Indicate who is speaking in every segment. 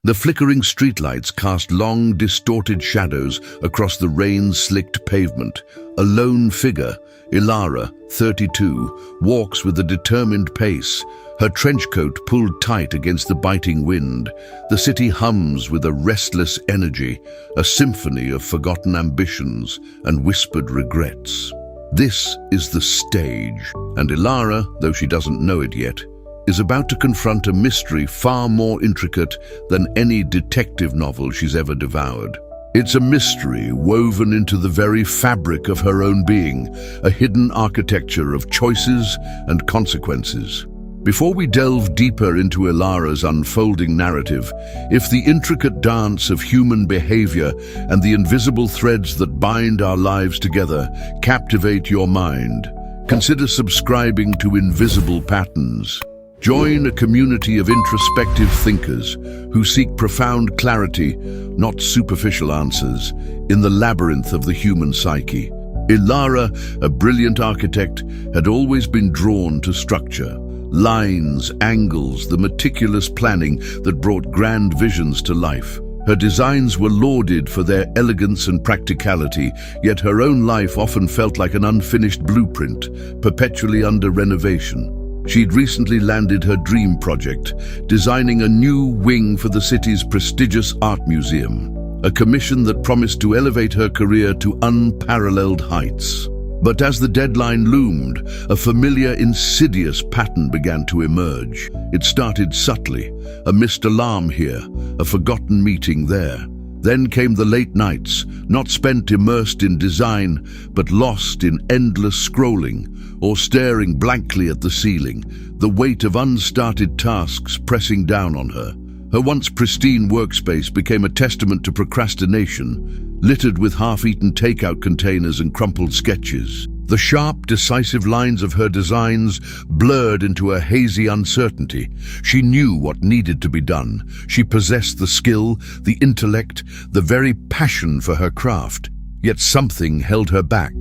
Speaker 1: The flickering streetlights cast long, distorted shadows across the rain-slicked pavement. A lone figure, Elara, 32, walks with a determined pace, her trench coat pulled tight against the biting wind. The city hums with a restless energy, a symphony of forgotten ambitions and whispered regrets. This is the stage, and Elara, though she doesn't know it yet, is about to confront a mystery far more intricate than any detective novel she's ever devoured. It's a mystery woven into the very fabric of her own being, a hidden architecture of choices and consequences. Before we delve deeper into Elara's unfolding narrative, if the intricate dance of human behavior and the invisible threads that bind our lives together captivate your mind, consider subscribing to Invisible Patterns. Join a community of introspective thinkers who seek profound clarity, not superficial answers, in the labyrinth of the human psyche. Elara, a brilliant architect, had always been drawn to structure. Lines, angles, the meticulous planning that brought grand visions to life. Her designs were lauded for their elegance and practicality, yet her own life often felt like an unfinished blueprint, perpetually under renovation. She'd recently landed her dream project, designing a new wing for the city's prestigious art museum, a commission that promised to elevate her career to unparalleled heights. But as the deadline loomed, a familiar, insidious pattern began to emerge. It started subtly, a missed alarm here, a forgotten meeting there. Then came the late nights, not spent immersed in design, but lost in endless scrolling or staring blankly at the ceiling, the weight of unstarted tasks pressing down on her. Her once pristine workspace became a testament to procrastination, littered with half-eaten takeout containers and crumpled sketches. The sharp, decisive lines of her designs blurred into a hazy uncertainty. She knew what needed to be done. She possessed the skill, the intellect, the very passion for her craft. Yet something held her back,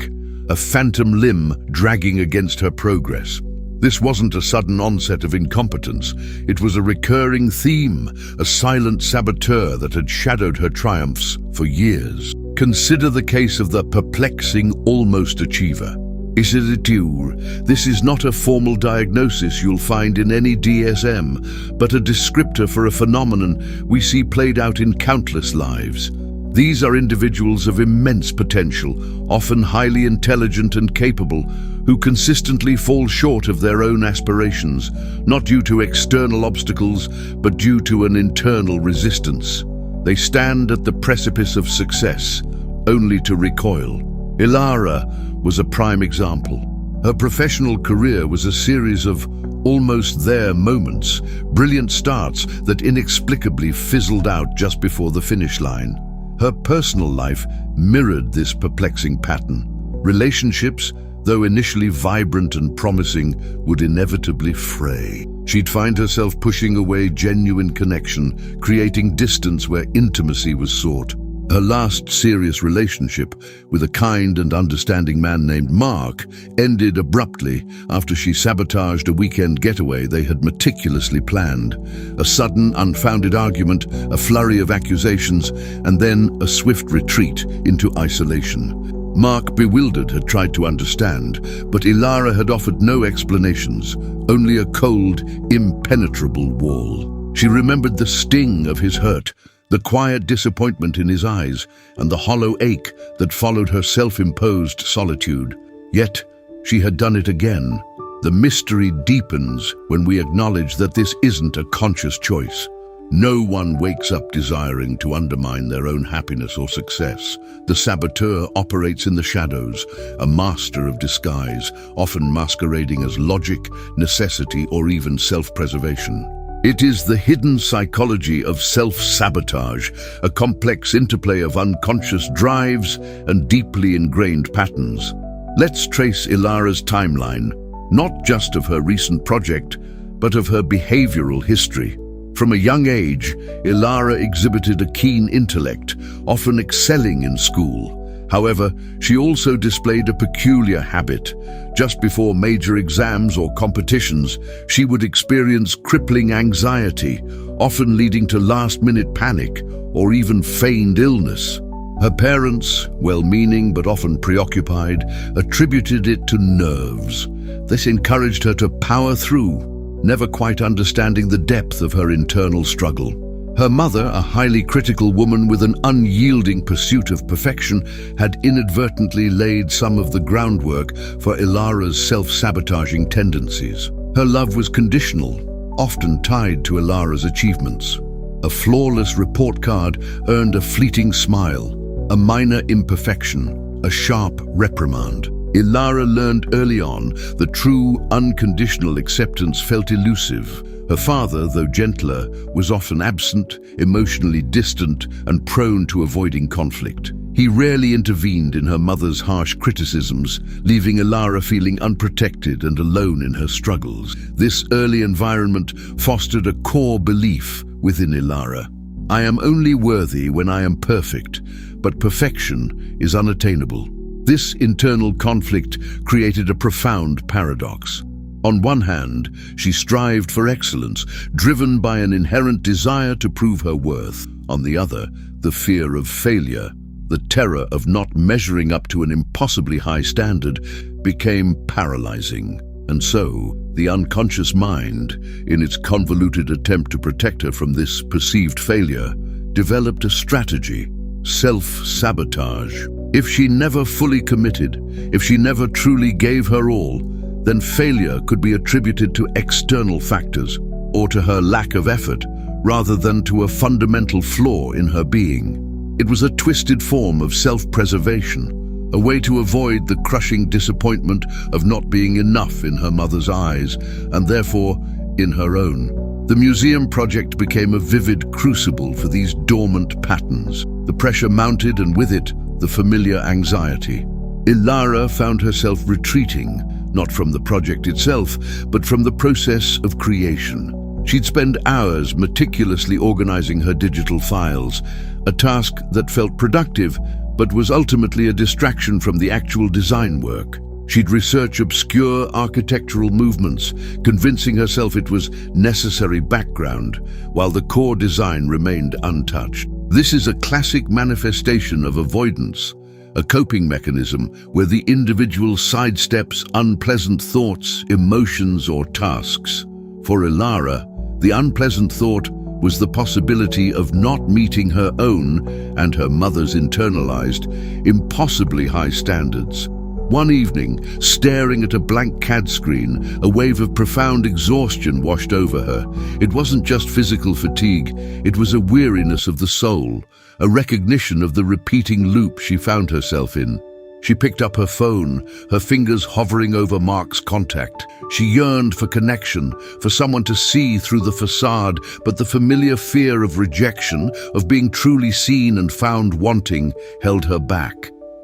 Speaker 1: a phantom limb dragging against her progress. This wasn't a sudden onset of incompetence. It was a recurring theme, a silent saboteur that had shadowed her triumphs for years. Consider the case of the perplexing almost achiever. Isiritur. This is not a formal diagnosis you'll find in any DSM, but a descriptor for a phenomenon we see played out in countless lives. These are individuals of immense potential, often highly intelligent and capable, who consistently fall short of their own aspirations, not due to external obstacles, but due to an internal resistance. They stand at the precipice of success, only to recoil. Elara was a prime example. Her professional career was a series of almost there moments, brilliant starts that inexplicably fizzled out just before the finish line. Her personal life mirrored this perplexing pattern. Relationships, though initially vibrant and promising, would inevitably fray. She'd find herself pushing away genuine connection, creating distance where intimacy was sought. Her last serious relationship, with a kind and understanding man named Mark, ended abruptly after she sabotaged a weekend getaway they had meticulously planned. A sudden, unfounded argument, a flurry of accusations, and then a swift retreat into isolation. Mark, bewildered, had tried to understand, but Elara had offered no explanations, only a cold, impenetrable wall. She remembered the sting of his hurt, the quiet disappointment in his eyes, and the hollow ache that followed her self-imposed solitude. Yet, she had done it again. The mystery deepens when we acknowledge that this isn't a conscious choice. No one wakes up desiring to undermine their own happiness or success. The saboteur operates in the shadows, a master of disguise, often masquerading as logic, necessity, or even self-preservation. It is the hidden psychology of self-sabotage, a complex interplay of unconscious drives and deeply ingrained patterns. Let's trace Elara's timeline, not just of her recent project, but of her behavioral history. From a young age, Elara exhibited a keen intellect, often excelling in school. However, she also displayed a peculiar habit. Just before major exams or competitions, she would experience crippling anxiety, often leading to last-minute panic or even feigned illness. Her parents, well-meaning but often preoccupied, attributed it to nerves. This encouraged her to power through, never quite understanding the depth of her internal struggle. Her mother, a highly critical woman with an unyielding pursuit of perfection, had inadvertently laid some of the groundwork for Elara's self-sabotaging tendencies. Her love was conditional, often tied to Elara's achievements. A flawless report card earned a fleeting smile, a minor imperfection, a sharp reprimand. Elara learned early on that true, unconditional acceptance felt elusive. Her father, though gentler, was often absent, emotionally distant, and prone to avoiding conflict. He rarely intervened in her mother's harsh criticisms, leaving Elara feeling unprotected and alone in her struggles. This early environment fostered a core belief within Elara. I am only worthy when I am perfect, but perfection is unattainable. This internal conflict created a profound paradox. On one hand, she strived for excellence, driven by an inherent desire to prove her worth. On the other, the fear of failure, the terror of not measuring up to an impossibly high standard, became paralyzing. And so, the unconscious mind, in its convoluted attempt to protect her from this perceived failure, developed a strategy: self-sabotage. If she never fully committed, if she never truly gave her all, then failure could be attributed to external factors or to her lack of effort, rather than to a fundamental flaw in her being. It was a twisted form of self-preservation, a way to avoid the crushing disappointment of not being enough in her mother's eyes, and therefore in her own. The museum project became a vivid crucible for these dormant patterns. The pressure mounted, and with it, the familiar anxiety. Elara found herself retreating, not from the project itself, but from the process of creation. She'd spend hours meticulously organizing her digital files, a task that felt productive, but was ultimately a distraction from the actual design work. She'd research obscure architectural movements, convincing herself it was necessary background, while the core design remained untouched. This is a classic manifestation of avoidance, a coping mechanism where the individual sidesteps unpleasant thoughts, emotions, or tasks. For Elara, the unpleasant thought was the possibility of not meeting her own and her mother's internalized, impossibly high standards. One evening, staring at a blank CAD screen, a wave of profound exhaustion washed over her. It wasn't just physical fatigue, it was a weariness of the soul, a recognition of the repeating loop she found herself in. She picked up her phone, her fingers hovering over Mark's contact. She yearned for connection, for someone to see through the facade, but the familiar fear of rejection, of being truly seen and found wanting, held her back.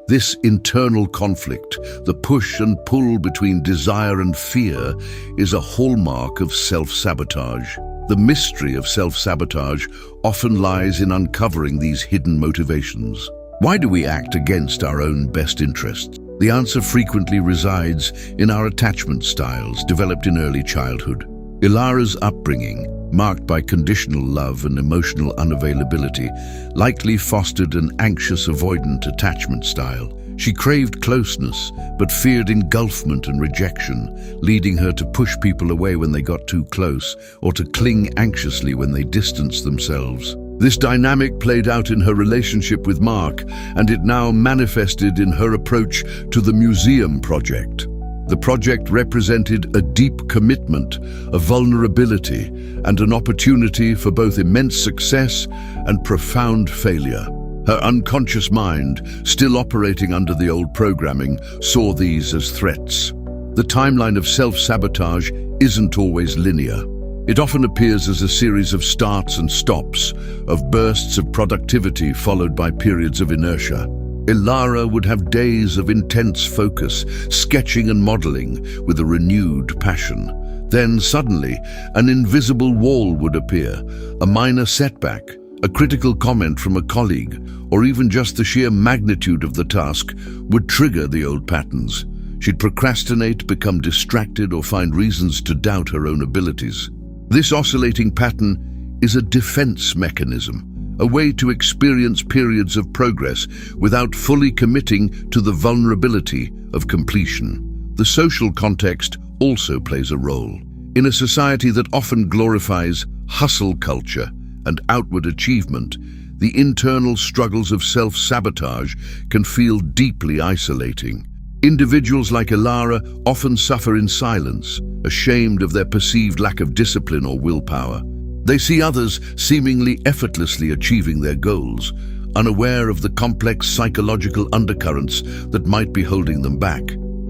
Speaker 1: This internal conflict, the push and pull between desire and fear, is a hallmark of self-sabotage. The mystery of self-sabotage often lies in uncovering these hidden motivations. Why do we act against our own best interests? The answer frequently resides in our attachment styles developed in early childhood. Elara's upbringing, marked by conditional love and emotional unavailability, likely fostered an anxious-avoidant attachment style. She craved closeness, but feared engulfment and rejection, leading her to push people away when they got too close, or to cling anxiously when they distanced themselves. This dynamic played out in her relationship with Mark, and it now manifested in her approach to the museum project. The project represented a deep commitment, a vulnerability, and an opportunity for both immense success and profound failure. Her unconscious mind, still operating under the old programming, saw these as threats. The timeline of self-sabotage isn't always linear. It often appears as a series of starts and stops, of bursts of productivity followed by periods of inertia. Elara would have days of intense focus, sketching and modeling with a renewed passion. Then suddenly, an invisible wall would appear, a minor setback, A critical comment from a colleague, or even just the sheer magnitude of the task, would trigger the old patterns. She'd procrastinate, become distracted, or find reasons to doubt her own abilities. This oscillating pattern is a defense mechanism, a way to experience periods of progress without fully committing to the vulnerability of completion. The social context also plays a role. In a society that often glorifies hustle culture and outward achievement, the internal struggles of self-sabotage can feel deeply isolating. Individuals like Elara often suffer in silence, ashamed of their perceived lack of discipline or willpower. They see others seemingly effortlessly achieving their goals, unaware of the complex psychological undercurrents that might be holding them back.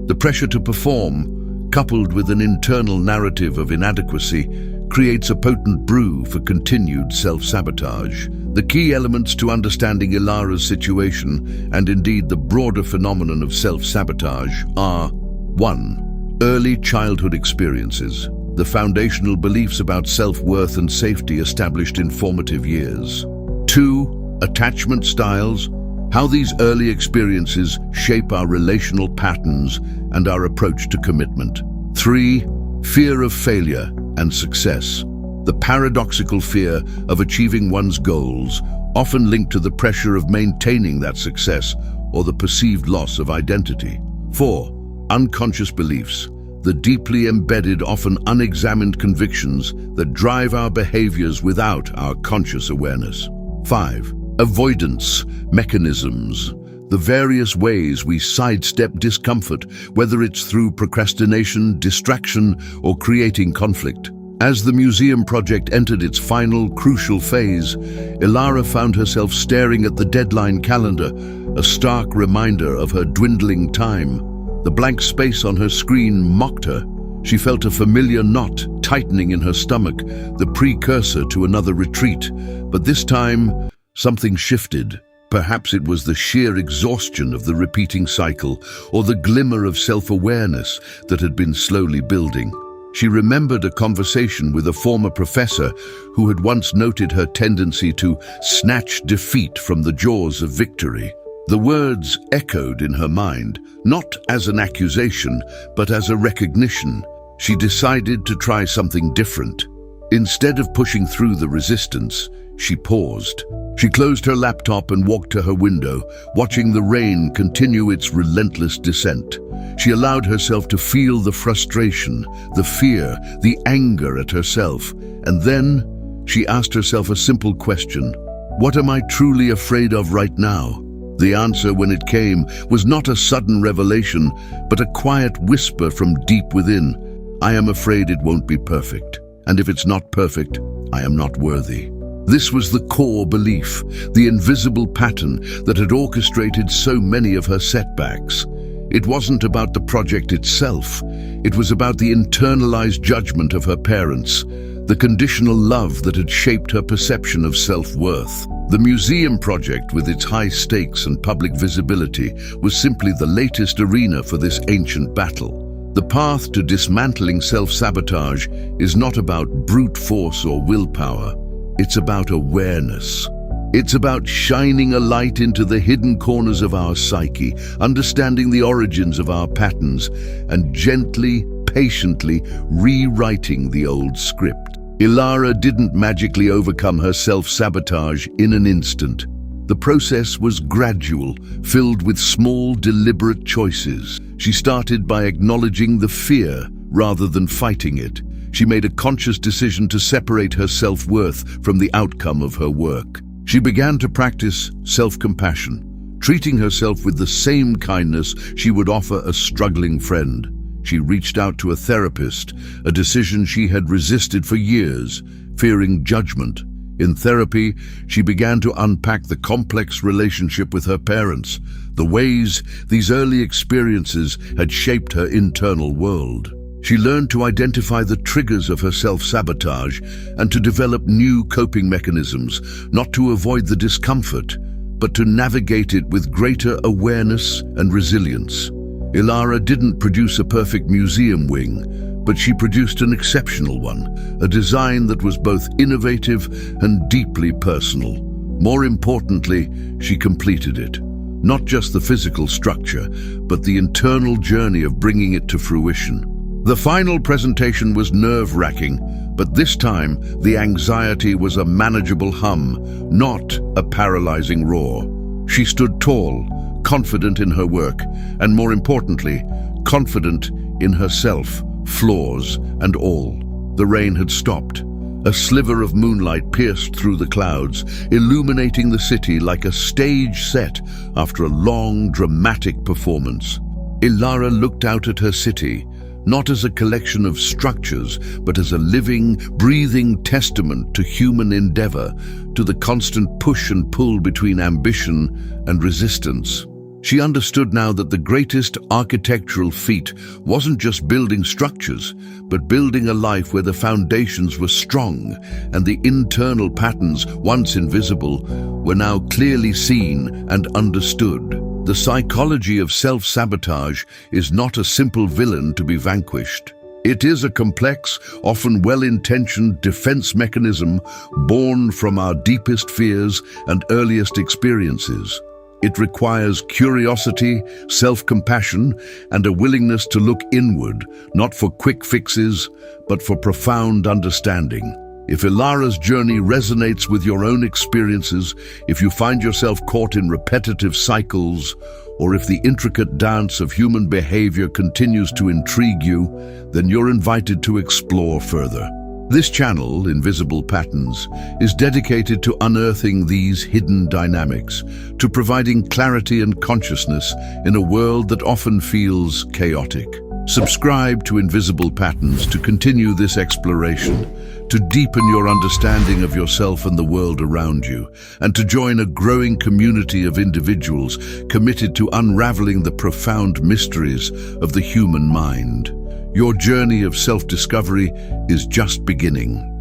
Speaker 1: The pressure to perform, coupled with an internal narrative of inadequacy, creates a potent brew for continued self-sabotage. The key elements to understanding Elara's situation, and indeed the broader phenomenon of self-sabotage, are 1. Early childhood experiences, the foundational beliefs about self-worth and safety established in formative years. 2. Attachment styles, how these early experiences shape our relational patterns and our approach to commitment. 3. Fear of failure and success, the paradoxical fear of achieving one's goals, often linked to the pressure of maintaining that success or the perceived loss of identity. 4. Unconscious beliefs, the deeply embedded, often unexamined convictions that drive our behaviors without our conscious awareness. 5. Avoidance mechanisms, the various ways we sidestep discomfort, whether it's through procrastination, distraction, or creating conflict. As the museum project entered its final, crucial phase, Elara found herself staring at the deadline calendar, a stark reminder of her dwindling time. The blank space on her screen mocked her. She felt a familiar knot tightening in her stomach, the precursor to another retreat. But this time, something shifted. Perhaps it was the sheer exhaustion of the repeating cycle, or the glimmer of self-awareness that had been slowly building. She remembered a conversation with a former professor who had once noted her tendency to snatch defeat from the jaws of victory. The words echoed in her mind, not as an accusation, but as a recognition. She decided to try something different. Instead of pushing through the resistance, she paused. She closed her laptop and walked to her window, watching the rain continue its relentless descent. She allowed herself to feel the frustration, the fear, the anger at herself, and then she asked herself a simple question: what am I truly afraid of right now? The answer, when it came, was not a sudden revelation, but a quiet whisper from deep within. I am afraid it won't be perfect, and if it's not perfect, I am not worthy. This was the core belief, the invisible pattern that had orchestrated so many of her setbacks. It wasn't about the project itself. It was about the internalized judgment of her parents, the conditional love that had shaped her perception of self-worth. The museum project, with its high stakes and public visibility, was simply the latest arena for this ancient battle. The path to dismantling self-sabotage is not about brute force or willpower. It's about awareness. It's about shining a light into the hidden corners of our psyche, understanding the origins of our patterns, and gently, patiently rewriting the old script. Elara didn't magically overcome her self-sabotage in an instant. The process was gradual, filled with small, deliberate choices. She started by acknowledging the fear rather than fighting it. She made a conscious decision to separate her self-worth from the outcome of her work. She began to practice self-compassion, treating herself with the same kindness she would offer a struggling friend. She reached out to a therapist, a decision she had resisted for years, fearing judgment. In therapy, she began to unpack the complex relationship with her parents, the ways these early experiences had shaped her internal world. She learned to identify the triggers of her self-sabotage and to develop new coping mechanisms, not to avoid the discomfort, but to navigate it with greater awareness and resilience. Elara didn't produce a perfect museum wing, But she produced an exceptional one, a design that was both innovative and deeply personal. More importantly, she completed it. Not just the physical structure, but the internal journey of bringing it to fruition. The final presentation was nerve-wracking, but this time the anxiety was a manageable hum, not a paralyzing roar. She stood tall, confident in her work, and more importantly, confident in herself, flaws and all. The rain had stopped. A sliver of moonlight pierced through the clouds, illuminating the city like a stage set after a long, dramatic performance. Elara looked out at her city, not as a collection of structures, but as a living, breathing testament to human endeavor, to the constant push and pull between ambition and resistance. She understood now that the greatest architectural feat wasn't just building structures, but building a life where the foundations were strong and the internal patterns, once invisible, were now clearly seen and understood. The psychology of self-sabotage is not a simple villain to be vanquished. It is a complex, often well-intentioned defense mechanism born from our deepest fears and earliest experiences. It requires curiosity, self-compassion, and a willingness to look inward, not for quick fixes, but for profound understanding. If Elara's journey resonates with your own experiences, if you find yourself caught in repetitive cycles, or if the intricate dance of human behavior continues to intrigue you, then you're invited to explore further. This channel, Invisible Patterns, is dedicated to unearthing these hidden dynamics, to providing clarity and consciousness in a world that often feels chaotic. Subscribe to Invisible Patterns to continue this exploration, to deepen your understanding of yourself and the world around you, and to join a growing community of individuals committed to unraveling the profound mysteries of the human mind. Your journey of self-discovery is just beginning.